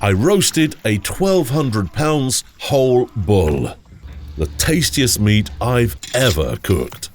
I roasted a 1,200 pounds whole bull, the tastiest meat I've ever cooked.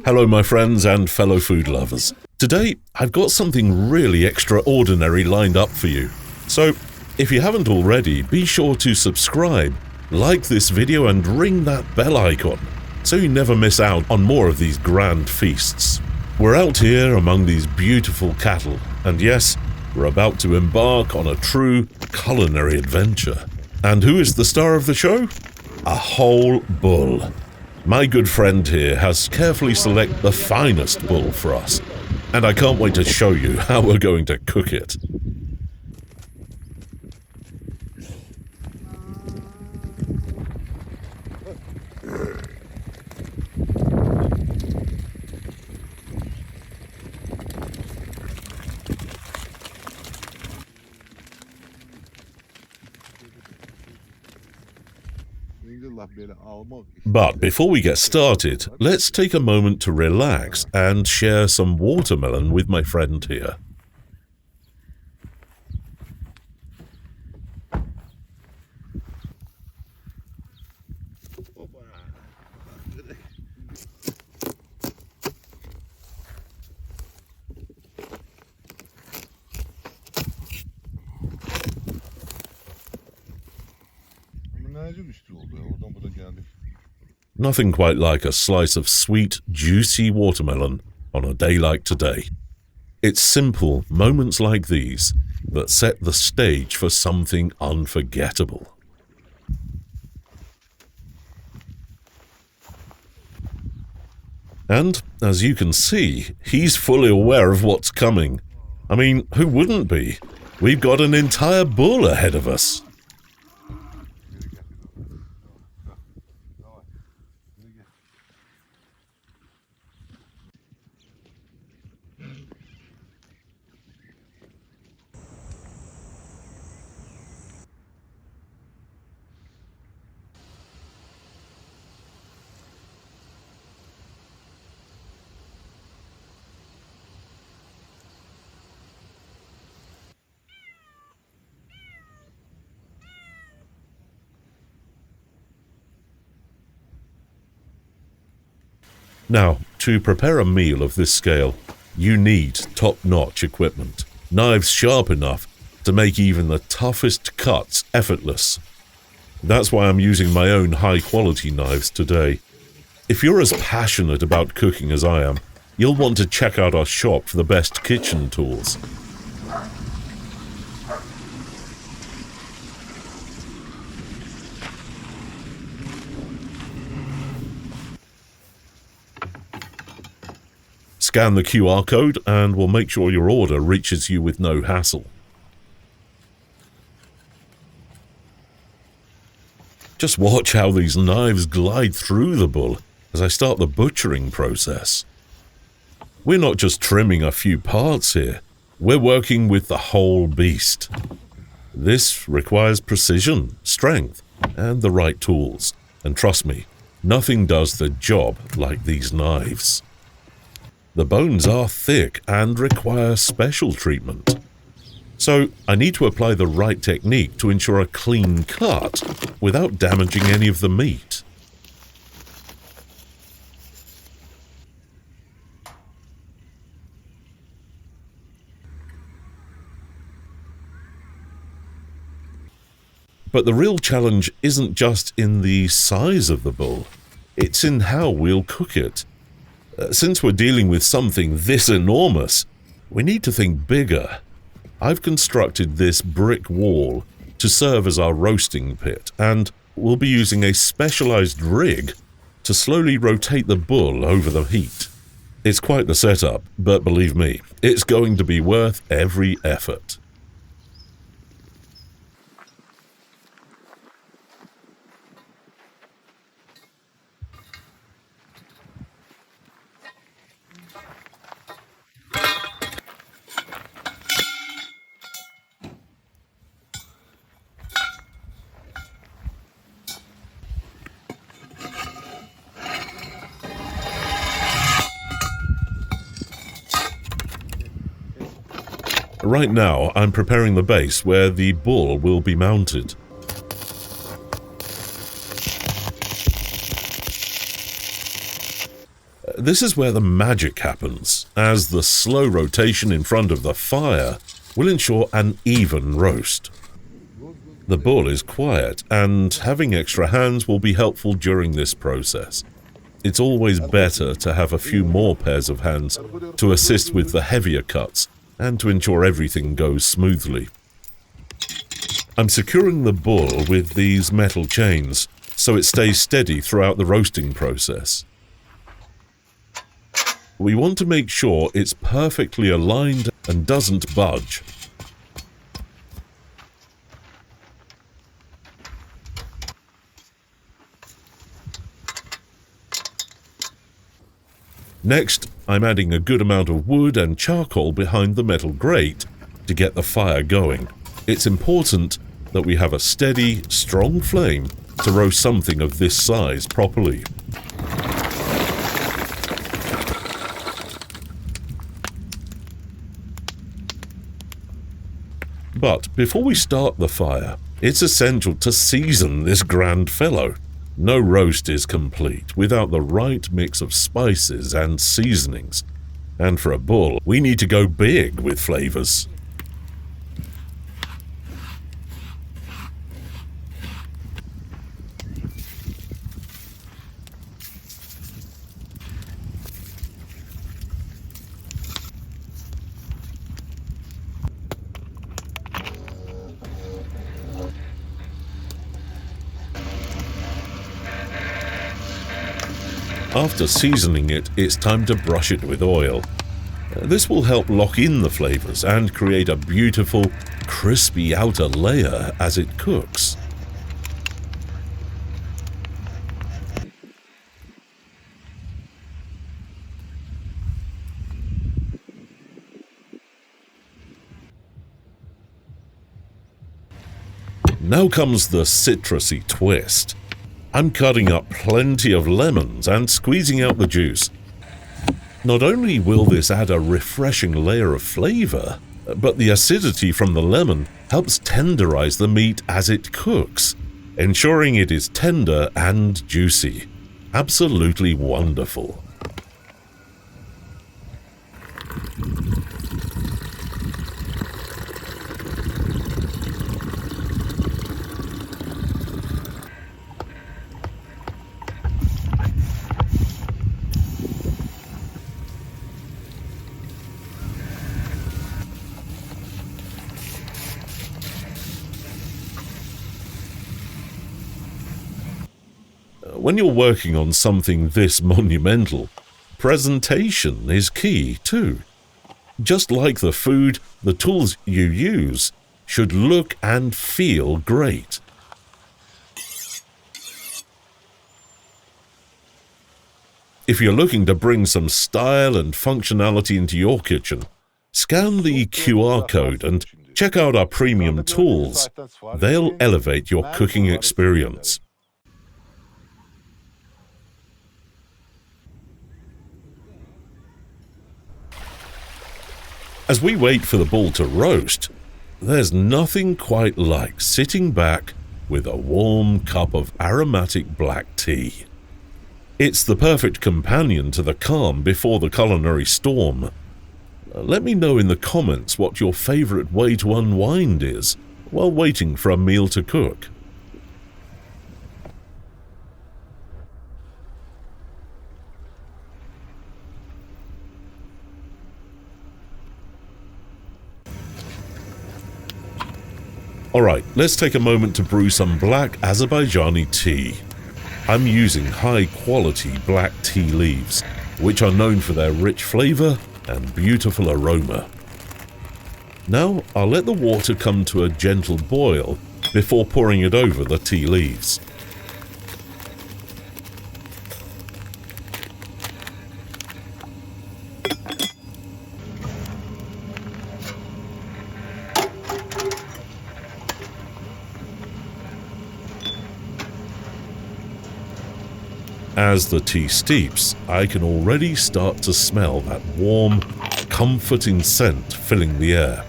Hello my friends and fellow food lovers. Today I've got something really extraordinary lined up for you. So if you haven't already, be sure to subscribe, like this video and ring that bell icon so you never miss out on more of these grand feasts. We're out here among these beautiful cattle, and yes, we're about to embark on a true culinary adventure. And who is the star of the show? A whole bull. My good friend here has carefully selected the finest bull for us, and I can't wait to show you how we're going to cook it. But before we get started, let's take a moment to relax and share some watermelon with my friend here. Nothing quite like a slice of sweet, juicy watermelon on a day like today. It's simple moments like these that set the stage for something unforgettable. And, as you can see, he's fully aware of what's coming. I mean, who wouldn't be? We've got an entire bull ahead of us. Now, to prepare a meal of this scale, you need top-notch equipment, knives sharp enough to make even the toughest cuts effortless. That's why I'm using my own high-quality knives today. If you're as passionate about cooking as I am, you'll want to check out our shop for the best kitchen tools. Scan the QR code and we'll make sure your order reaches you with no hassle. Just watch how these knives glide through the bull as I start the butchering process. We're not just trimming a few parts here, we're working with the whole beast. This requires precision, strength, and the right tools. And trust me, nothing does the job like these knives. The bones are thick and require special treatment. So I need to apply the right technique to ensure a clean cut without damaging any of the meat. But the real challenge isn't just in the size of the bull, it's in how we'll cook it. Since we're dealing with something this enormous, we need to think bigger. I've constructed this brick wall to serve as our roasting pit, and we'll be using a specialized rig to slowly rotate the bull over the heat. It's quite the setup, but believe me, it's going to be worth every effort. Right now, I'm preparing the base where the bull will be mounted. This is where the magic happens, as the slow rotation in front of the fire will ensure an even roast. The bull is quiet, and having extra hands will be helpful during this process. It's always better to have a few more pairs of hands to assist with the heavier cuts and to ensure everything goes smoothly. I'm securing the bull with these metal chains so it stays steady throughout the roasting process. We want to make sure it's perfectly aligned and doesn't budge. Next, I'm adding a good amount of wood and charcoal behind the metal grate to get the fire going. It's important that we have a steady, strong flame to roast something of this size properly. But before we start the fire, it's essential to season this grand fellow. No roast is complete without the right mix of spices and seasonings. And for a bull, we need to go big with flavors. After seasoning it, it's time to brush it with oil. This will help lock in the flavors and create a beautiful, crispy outer layer as it cooks. Now comes the citrusy twist. I'm cutting up plenty of lemons and squeezing out the juice. Not only will this add a refreshing layer of flavor, but the acidity from the lemon helps tenderize the meat as it cooks, ensuring it is tender and juicy. Absolutely wonderful. When you're working on something this monumental, presentation is key too. Just like the food, the tools you use should look and feel great. If you're looking to bring some style and functionality into your kitchen, scan the QR code and check out our premium tools. They'll elevate your cooking experience. As we wait for the bull to roast, there's nothing quite like sitting back with a warm cup of aromatic black tea. It's the perfect companion to the calm before the culinary storm. Let me know in the comments what your favorite way to unwind is while waiting for a meal to cook. Alright, let's take a moment to brew some black Azerbaijani tea. I'm using high-quality black tea leaves, which are known for their rich flavor and beautiful aroma. Now, I'll let the water come to a gentle boil before pouring it over the tea leaves. As the tea steeps, I can already start to smell that warm, comforting scent filling the air.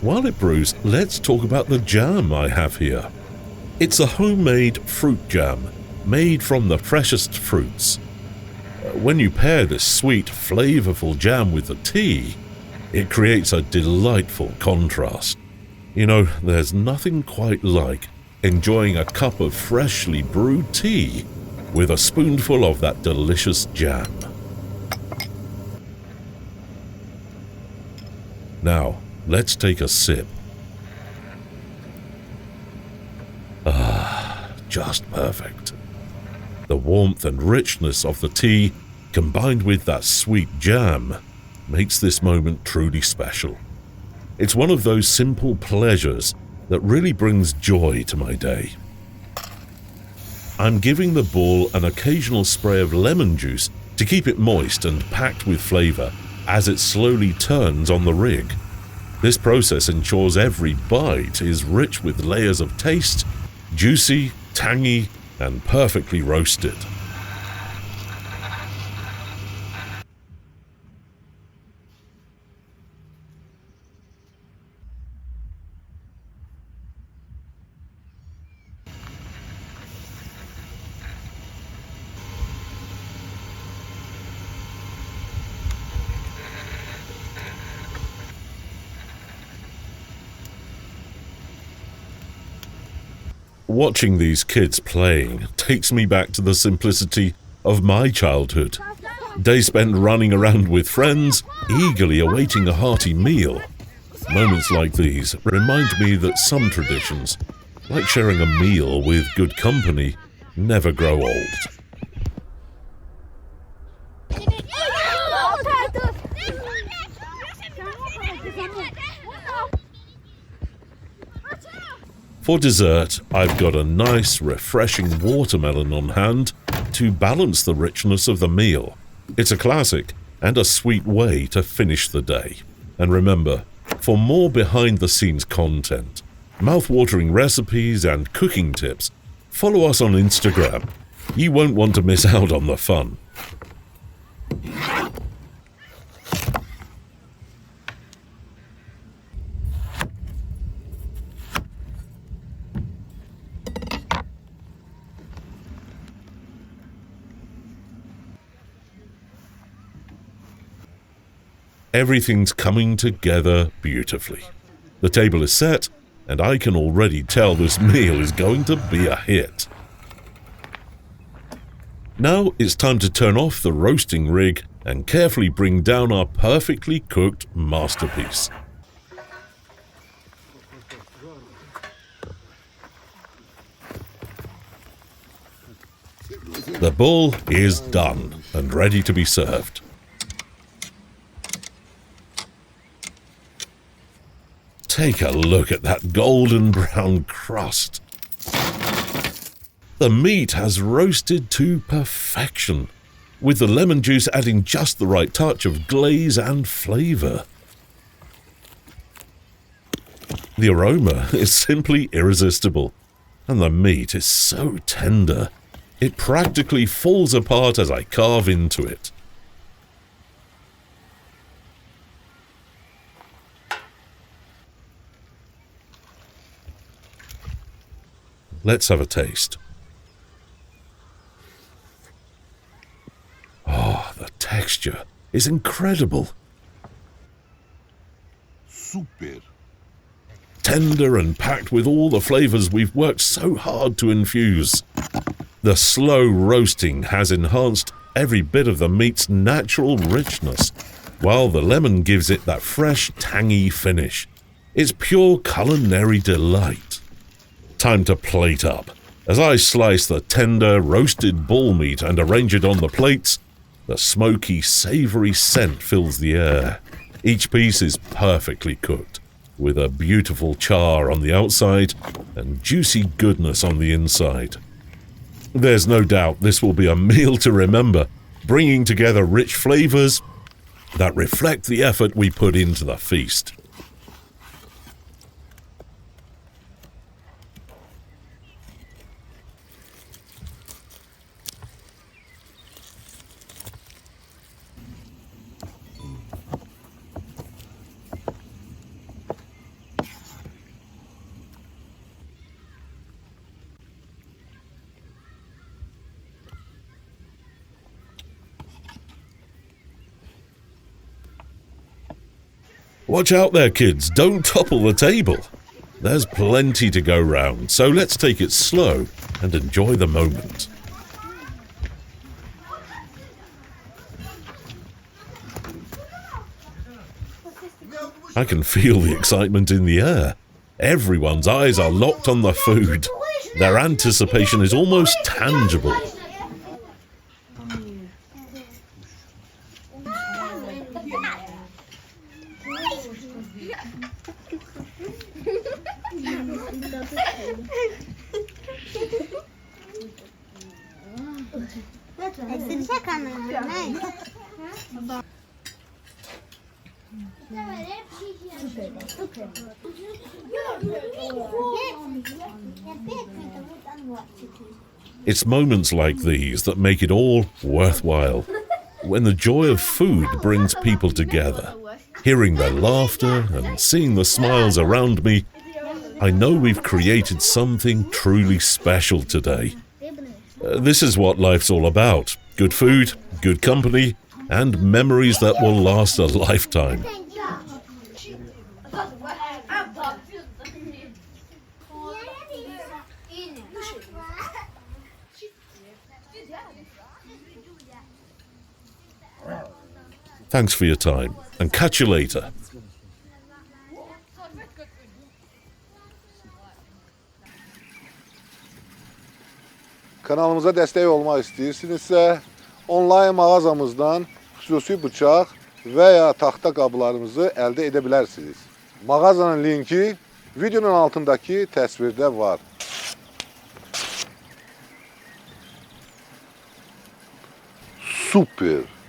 While it brews, let's talk about the jam I have here. It's a homemade fruit jam, made from the freshest fruits. When you pair this sweet, flavorful jam with the tea, it creates a delightful contrast. You know, there's nothing quite like enjoying a cup of freshly brewed tea with a spoonful of that delicious jam. Now, let's take a sip. Just perfect. The warmth and richness of the tea, combined with that sweet jam, makes this moment truly special. It's one of those simple pleasures that really brings joy to my day. I'm giving the bowl an occasional spray of lemon juice to keep it moist and packed with flavor as it slowly turns on the rig. This process ensures every bite is rich with layers of taste, juicy, tangy, and perfectly roasted. Watching these kids playing takes me back to the simplicity of my childhood. Days spent running around with friends, eagerly awaiting a hearty meal. Moments like these remind me that some traditions, like sharing a meal with good company, never grow old. For dessert, I've got a nice, refreshing watermelon on hand to balance the richness of the meal. It's a classic and a sweet way to finish the day. And remember, for more behind-the-scenes content, mouth-watering recipes and cooking tips, follow us on Instagram. You won't want to miss out on the fun. Everything's coming together beautifully. The table is set, and I can already tell this meal is going to be a hit. Now it's time to turn off the roasting rig and carefully bring down our perfectly cooked masterpiece. The bowl is done and ready to be served. Take a look at that golden brown crust. The meat has roasted to perfection, with the lemon juice adding just the right touch of glaze and flavor. The aroma is simply irresistible, and the meat is so tender, it practically falls apart as I carve into it. Let's have a taste. Oh, the texture is incredible. Super. Tender and packed with all the flavors we've worked so hard to infuse. The slow roasting has enhanced every bit of the meat's natural richness, while the lemon gives it that fresh, tangy finish. It's pure culinary delight. Time to plate up. As I slice the tender, roasted bull meat and arrange it on the plates, the smoky, savory scent fills the air. Each piece is perfectly cooked, with a beautiful char on the outside and juicy goodness on the inside. There's no doubt this will be a meal to remember, bringing together rich flavors that reflect the effort we put into the feast. Watch out there, kids, don't topple the table. There's plenty to go round, so let's take it slow and enjoy the moment. I can feel the excitement in the air. Everyone's eyes are locked on the food. Their anticipation is almost tangible. It's moments like these that make it all worthwhile. When the joy of food brings people together, hearing their laughter and seeing the smiles around me, I know we've created something truly special today. This is what life's all about. Good food, good company, and memories that will last a lifetime. Thanks for your time, and catch you later. Kanalımıza dəstək olmaq istəyirsinizsə, onlayn mağazamızdan xüsusi bıçaq və ya taxta qablarımızı əldə edə bilərsiniz. Mağazanın linki videonun altındakı təsvirdə var. Super!